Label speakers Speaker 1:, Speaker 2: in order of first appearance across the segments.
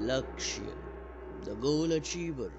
Speaker 1: लक्ष्य the goal achiever.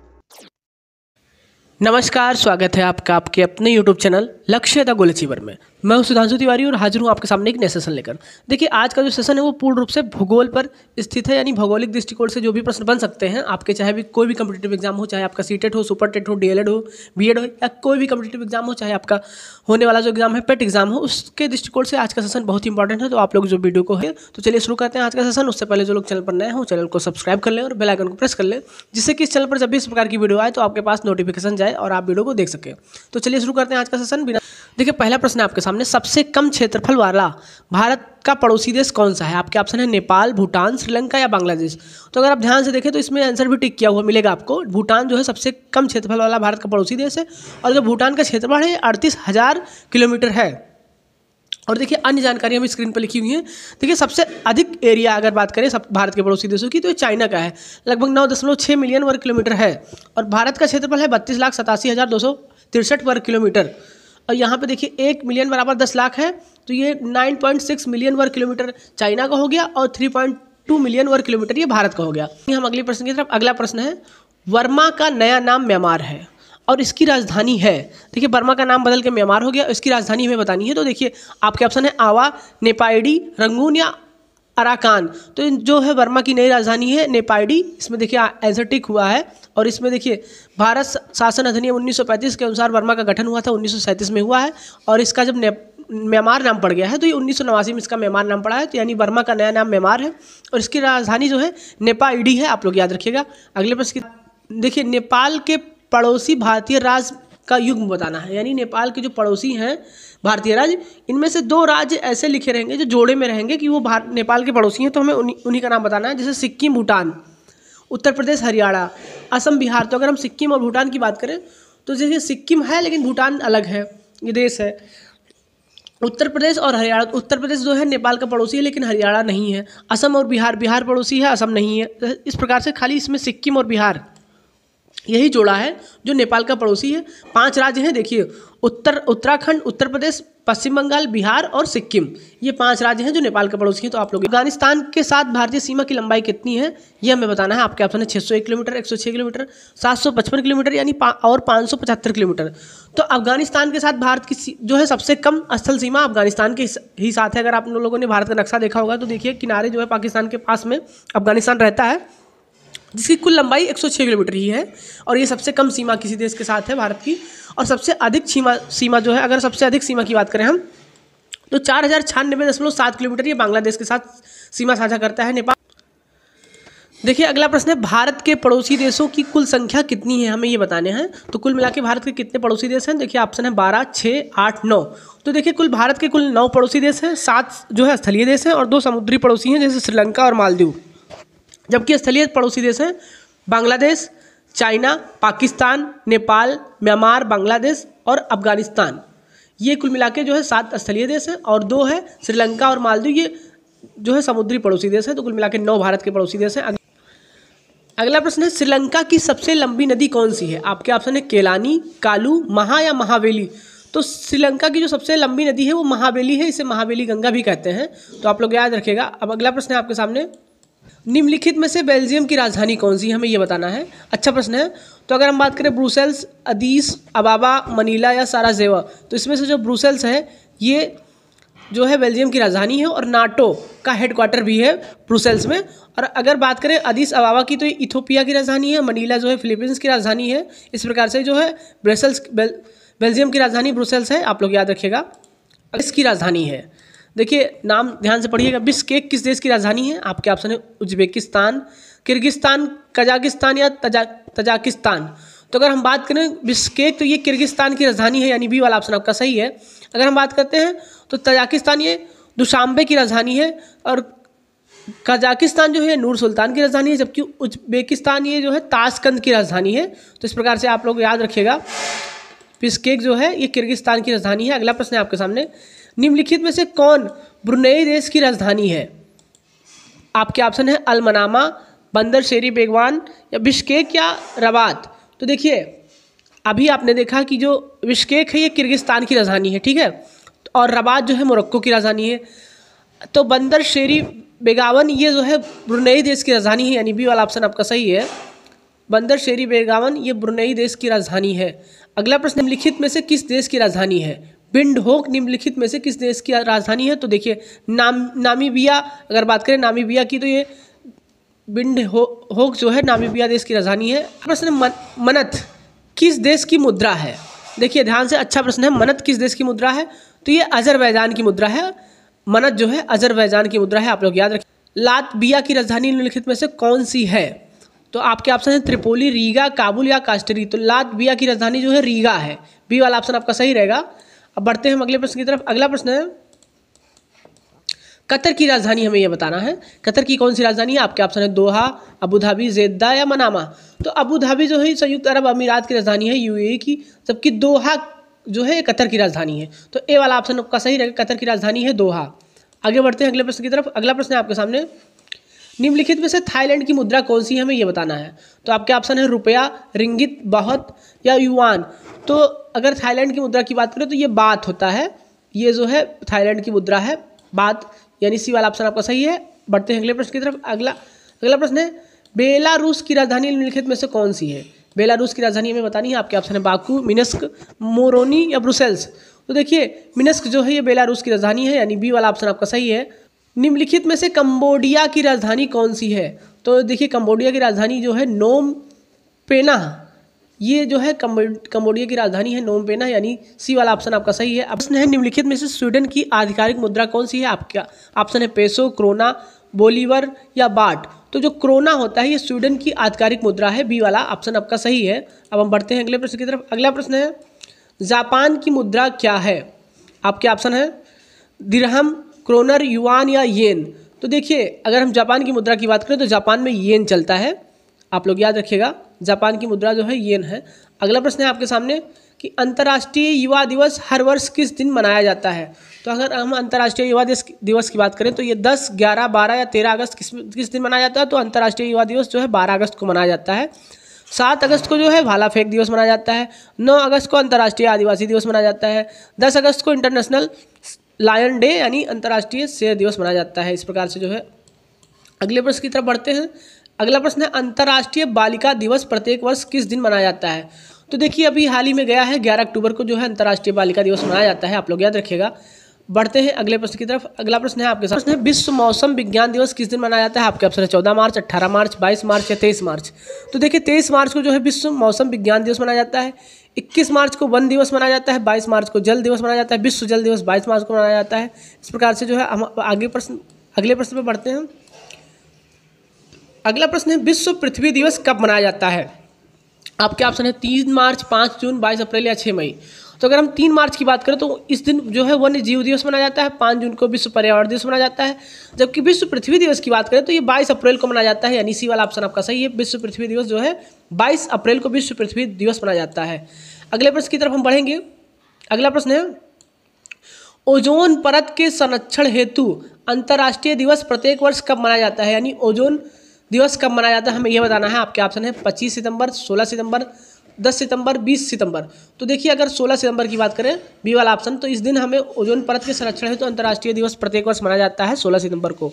Speaker 2: नमस्कार, स्वागत है आपका आपके अपने YouTube चैनल लक्ष्य द गोल अचीवर में। मैं हूं सुधांशु तिवारी और हाजिर हूं आपके सामने एक नया सेशन लेकर। देखिए, आज का जो सेशन है वो पूर्ण रूप से भूगोल पर स्थित है, यानी भौगोलिक दृष्टिकोण से जो भी प्रश्न बन सकते हैं आपके, चाहे भी कोई भी कम्पिटिटिव एग्जाम हो, चाहे आपका सीटेट हो, सुपर टेट हो, डीएलएड हो, बीएड हो, या कोई भी कम्पिटिटिव एग्जाम हो, चाहे आपका होने वाला जो एग्जाम है पेट एग्जाम हो, उसके दृष्टिकोण से आज का सेशन बहुत ही इंपॉर्टेंट है। तो आप लोग जो वीडियो को है तो चलिए शुरू करते हैं आज का सेशन। उससे पहले जो लोग चैनल पर नए हो चैनल को सब्सक्राइब कर लें और बेल आइकन को प्रेस कर लें, जिससे कि इस चैनल पर जब भी इस प्रकार की वीडियो आए तो आपके पास नोटिफिकेशन जाए और आप वीडियो को देख सके। तो चलिए शुरू करते हैं आज का सेशन बिना। देखिए, पहला प्रश्न है आपके सामने, सबसे कम क्षेत्रफल वाला भारत का पड़ोसी देश कौन सा है? आपके ऑप्शन है नेपाल, भूटान, श्रीलंका या बांग्लादेश। तो अगर आप ध्यान से देखें तो इसमें आंसर भी टिक किया हुआ मिलेगा आपको। भूटान जो है सबसे कम क्षेत्रफल वाला भारत का पड़ोसी देश है और जो भूटान का क्षेत्रफल है 38,000 किलोमीटर है। और देखिए, अन्य जानकारी हमें स्क्रीन पर लिखी हुई है। देखिए, सबसे अधिक एरिया अगर बात करें सब भारत के पड़ोसी देशों की तो ये चाइना का है, लगभग 9.6 मिलियन वर्ग किलोमीटर है। और भारत का क्षेत्रफल है 32,87,263 वर्ग किलोमीटर। और यहाँ पे देखिए 1 मिलियन बराबर 10 लाख है, तो ये 9.6 मिलियन वर्ग किलोमीटर चाइना का हो गया और 3.2 मिलियन वर्ग किलोमीटर ये भारत का हो गया। हम अगले प्रश्न की तरफ। अगला प्रश्न है, वर्मा का नया नाम म्यांमार है और इसकी राजधानी है। देखिए, बर्मा का नाम बदल के म्यांमार हो गया, इसकी राजधानी हमें बतानी है। तो देखिए, आपके ऑप्शन है आवा, नेपाइडी, रंगून या अराकान। तो जो है बर्मा की नई राजधानी है नेपाइडी। इसमें देखिए आंसर टिक हुआ है। और इसमें देखिए, भारत शासन अधिनियम 1935 के अनुसार बर्मा का गठन हुआ था, 1937 में हुआ है। और इसका जब म्यांमार नाम पड़ गया है तो ये 1989 में इसका म्यांमार नाम पड़ा है। तो यानी बर्मा का नया नाम म्यांमार है और इसकी राजधानी जो है नेपाइडी है, आप लोग याद रखिएगा। अगले प्रश्न की देखिए, नेपाल के पड़ोसी भारतीय राज्य का युग्म बताना है। यानी नेपाल के जो पड़ोसी हैं भारतीय राज्य, इनमें से 2 राज्य ऐसे लिखे रहेंगे जो जोड़े में रहेंगे कि वो नेपाल के पड़ोसी हैं, तो हमें उन्हीं का नाम बताना है। जैसे सिक्किम, भूटान, उत्तर प्रदेश, हरियाणा, असम, बिहार। तो अगर हम सिक्किम और भूटान की बात करें तो जैसे सिक्किम है लेकिन भूटान अलग है, ये देश है। उत्तर प्रदेश और हरियाणा, उत्तर प्रदेश जो है नेपाल का पड़ोसी है लेकिन हरियाणा नहीं है। असम और बिहार, बिहार पड़ोसी है, असम नहीं है। इस प्रकार से खाली इसमें सिक्किम और बिहार यही जोड़ा है जो नेपाल का पड़ोसी है। 5 राज्य हैं, देखिए उत्तराखंड, उत्तर प्रदेश, पश्चिम बंगाल, बिहार और सिक्किम, ये 5 राज्य हैं जो नेपाल के पड़ोसी हैं। तो आप लोग अफगानिस्तान के साथ भारतीय सीमा की लंबाई कितनी है ये हमें बताना है। आपके ऑप्शन है 601 किलोमीटर, 106 किलोमीटर, 755 किलोमीटर यानी और 575 किलोमीटर। तो अफगानिस्तान के साथ भारत की जो है सबसे कम स्थल सीमा अफगानिस्तान के ही साथ है। अगर आप लोगों ने भारत का नक्शा देखा होगा तो देखिए, किनारे जो है पाकिस्तान के पास में अफगानिस्तान रहता है, जिसकी कुल लंबाई 106 किलोमीटर ही है। और ये सबसे कम सीमा किसी देश के साथ है भारत की। और सबसे अधिक सीमा जो है, अगर सबसे अधिक सीमा की बात करें हम तो 4096.7 किलोमीटर ये बांग्लादेश के साथ सीमा साझा करता है नेपाल। देखिए, अगला प्रश्न है, भारत के पड़ोसी देशों की कुल संख्या कितनी है, हमें ये बताने हैं। तो कुल मिला के भारत के कितने पड़ोसी देश हैं? देखिए, ऑप्शन है 12, 6, 8, 9। तो देखिए, कुल भारत के कुल 9 पड़ोसी देश हैं, 7 जो है स्थलीय देश हैं और 2 समुद्री पड़ोसी हैं जैसे श्रीलंका और मालदीव। जबकि स्थलीय पड़ोसी देश हैं बांग्लादेश, चाइना, पाकिस्तान, नेपाल, म्यांमार, बांग्लादेश और अफगानिस्तान। ये कुल मिला के जो है 7 स्थलीय देश हैं और 2 है श्रीलंका और मालदीव, ये जो है समुद्री पड़ोसी देश हैं। तो कुल मिला के 9 भारत के पड़ोसी देश हैं। अगला प्रश्न है, श्रीलंका की सबसे लंबी नदी कौन सी है? आपके ऑप्शन है केलानी, कालू, महा या महावेली। तो श्रीलंका की जो सबसे लंबी नदी है वो महावेली है, इसे महावेली गंगा भी कहते हैं। तो आप लोग याद रखिएगा। अब अगला प्रश्न है आपके सामने, निम्नलिखित में से बेल्जियम की राजधानी कौन सी, हमें ये बताना है। अच्छा प्रश्न है। तो अगर हम बात करें ब्रुसेल्स, अदीस अबाबा, मनीला या साराजेवा, तो इसमें से जो ब्रुसेल्स है ये जो है बेल्जियम की राजधानी है और नाटो का हेडक्वार्टर भी है ब्रुसेल्स में। और अगर बात करें अदीस अबाबा की तो ये इथोपिया की राजधानी है, मनीला जो है फिलीपींस की राजधानी है। इस प्रकार से जो है बेल्जियम की राजधानी ब्रुसेल्स है, आप लोग याद रखिएगा। इसकी राजधानी है, देखिए नाम ध्यान से पढ़िएगा, बिश्केक किस देश की राजधानी है? आपके ऑप्शन है उज्बेकिस्तान, किर्गिस्तान, कजाकिस्तान या तजाकिस्तान। तो अगर हम बात करें बिश्केक तो ये किर्गिस्तान की राजधानी है, यानी बी वाला ऑप्शन आपका सही है। अगर हम बात करते हैं तो तजाकिस्तान ये दुशांबे की राजधानी है और कजाकिस्तान जो है नूर सुल्तान की राजधानी है, जबकि उज्बेकिस्तान ये जो है ताशकंद की राजधानी है। तो इस प्रकार से आप लोग याद रखिएगा, बिश्केक जो है ये किर्गिस्तान की राजधानी है। अगला प्रश्न है आपके सामने, निम्नलिखित में से कौन ब्रुनेई देश की राजधानी है? आपके ऑप्शन है अल मनामा, बंदर शेरी बेगवान या बिश्केक या रबात। तो देखिए, अभी आपने देखा कि जो बिश्केक है ये किर्गिस्तान की राजधानी है, ठीक है, और रबात जो है मोरक्को की राजधानी है। तो बंदर शेरी बेगावन ये जो है ब्रुनेई देश की राजधानी है, यानी बी वाला ऑप्शन आपका सही है। बंदर शेरी बेगावन ये ब्रुनेई देश की राजधानी है। अगला प्रश्न, निम्नलिखित में से किस देश की राजधानी है? विंडहोक निम्नलिखित में से किस देश की राजधानी है? तो देखिए नामीबिया, अगर बात करें नामीबिया की तो ये विंडहोक जो है नामीबिया देश की राजधानी है। प्रश्न, मनत किस देश की मुद्रा है? देखिए ध्यान से, अच्छा प्रश्न है। मनत किस देश की मुद्रा है? तो ये अजरबैजान की मुद्रा है। मनत जो है अजरबैजान की मुद्रा है, आप लोग याद रखें। लातविया की राजधानी निम्नलिखित में से कौन सी है? तो आपके ऑप्शन है त्रिपोली, रीगा, काबुल या कास्टरी। तो लातविया की राजधानी जो है रीगा है, बी वाला ऑप्शन आपका सही रहेगा। अब बढ़ते हैं हम अगले प्रश्न की तरफ। अगला प्रश्न है, कतर की राजधानी हमें यह बताना है। कतर की कौन सी राजधानी है? आपके ऑप्शन है दोहा, अबू धाबी, जेद्दा या मनामा। तो अबू धाबी जो है संयुक्त अरब अमीरात की राजधानी है, यूएई की, जबकि दोहा जो है कतर की राजधानी है। तो ए वाला ऑप्शन आपका सही रहेगा, कतर की राजधानी है दोहा। आगे बढ़ते हैं अगले प्रश्न की तरफ। अगला प्रश्न है आपके सामने, निम्नलिखित में से थाईलैंड की मुद्रा कौन सी है? हमें यह बताना है। तो आपके ऑप्शन है रुपया, रिंगित, बहुत या युआन। तो अगर थाईलैंड की मुद्रा की बात करें तो ये बात होता है, ये जो है थाईलैंड की मुद्रा है बात, यानी सी वाला ऑप्शन आपका सही है। बढ़ते हैं अगले प्रश्न की तरफ। अगला प्रश्न है, बेलारूस की राजधानी निम्नलिखित में से कौन सी है? बेलारूस की राजधानी हमें बतानी है। आपके ऑप्शन है बाकू, मिन्स्क, मोरोनी या ब्रुसेल्स। तो देखिए मिन्स्क जो है ये बेलारूस की राजधानी है, यानी बी वाला ऑप्शन आपका सही है। निम्नलिखित में से कंबोडिया की राजधानी कौन सी है? तो देखिए कंबोडिया की राजधानी जो है नोम पेन्हा, ये जो है कंबोडिया की राजधानी है नोम पेन्हा, यानी सी वाला ऑप्शन आपका सही है। अब प्रश्न है, निम्नलिखित में से स्वीडन की आधिकारिक मुद्रा कौन सी है? आपका ऑप्शन है पेसो, क्रोना, बोलीवर या बाट। तो जो क्रोना होता है ये स्वीडन की आधिकारिक मुद्रा है, बी वाला ऑप्शन आपका सही है। अब हम बढ़ते हैं अगले प्रश्न की तरफ। अगला प्रश्न है, जापान की मुद्रा क्या है? आपके ऑप्शन है दिरहम, क्रोनर, युआन या येन। तो देखिए अगर हम जापान की मुद्रा की बात करें तो जापान में येन चलता है, आप लोग याद रखिएगा, जापान की मुद्रा जो है येन है। अगला प्रश्न है आपके सामने कि अंतर्राष्ट्रीय युवा दिवस हर वर्ष किस दिन मनाया जाता है? तो अगर हम अंतर्राष्ट्रीय युवा दिवस की बात करें तो ये 10, 11, 12 या 13 अगस्त किस दिन मनाया जाता है? तो अंतर्राष्ट्रीय युवा दिवस जो है 12 अगस्त को मनाया जाता है। 7 अगस्त को जो है भाला फेंक दिवस मनाया जाता है। 9 अगस्त को अंतर्राष्ट्रीय आदिवासी दिवस मनाया जाता है। 10 अगस्त को इंटरनेशनल लायन डे यानी अंतर्राष्ट्रीय शेर दिवस मनाया जाता है। इस प्रकार से जो है अगले प्रश्न की तरफ बढ़ते हैं। अगला प्रश्न है, अंतर्राष्ट्रीय बालिका दिवस प्रत्येक वर्ष किस दिन मनाया जाता है? तो देखिए अभी हाल ही में गया है 11 अक्टूबर को जो है अंतर्राष्ट्रीय बालिका दिवस मनाया जाता है, आप लोग याद रखिएगा। बढ़ते हैं अगले प्रश्न की तरफ। अगला प्रश्न है आपके साथ, प्रश्न है विश्व मौसम विज्ञान दिवस किस दिन मनाया जाता है? आपके ऑप्शन है 14 मार्च, 18 मार्च, 22 मार्च या 23 मार्च। तो देखिए 23 मार्च को जो है विश्व मौसम विज्ञान दिवस मनाया जाता है। 21 मार्च को वन दिवस मनाया जाता है। 22 मार्च को जल दिवस मनाया जाता है। विश्व जल दिवस 22 मार्च को मनाया जाता है। इस प्रकार से जो है हम अगले प्रश्न पर बढ़ते हैं। अगला प्रश्न है, विश्व पृथ्वी दिवस कब मनाया जाता है? आपके ऑप्शन है 3 मार्च, 5 जून, 22 अप्रैल या 6 मई। तो अगर हम 3 मार्च की बात करें तो इस दिन जो है वन्य जीव दिवस मनाया जाता है। 5 जून को विश्व पर्यावरण दिवस मनाया जाता है। जबकि विश्व पृथ्वी दिवस की बात करें तो ये 22 अप्रैल को मनाया जाता है, यानी सी वाला ऑप्शन आपका सही है। विश्व पृथ्वी दिवस जो है 22 अप्रैल को विश्व पृथ्वी दिवस मनाया जाता है। अगले प्रश्न की तरफ हम बढ़ेंगे। अगला प्रश्न है, ओजोन परत के संरक्षण हेतु अंतर्राष्ट्रीय दिवस प्रत्येक वर्ष कब मनाया जाता है? यानी ओजोन दिवस कब मनाया जाता है हमें यह बताना है। आपके ऑप्शन है 25 सितंबर, 16 सितंबर, 10 सितंबर, 20 सितंबर। तो देखिए अगर 16 सितंबर की बात करें, बी वाला ऑप्शन, तो इस दिन हमें ओजोन परत के संरक्षण हेतु अंतर्राष्ट्रीय दिवस प्रत्येक वर्ष मनाया जाता है 16 सितंबर को।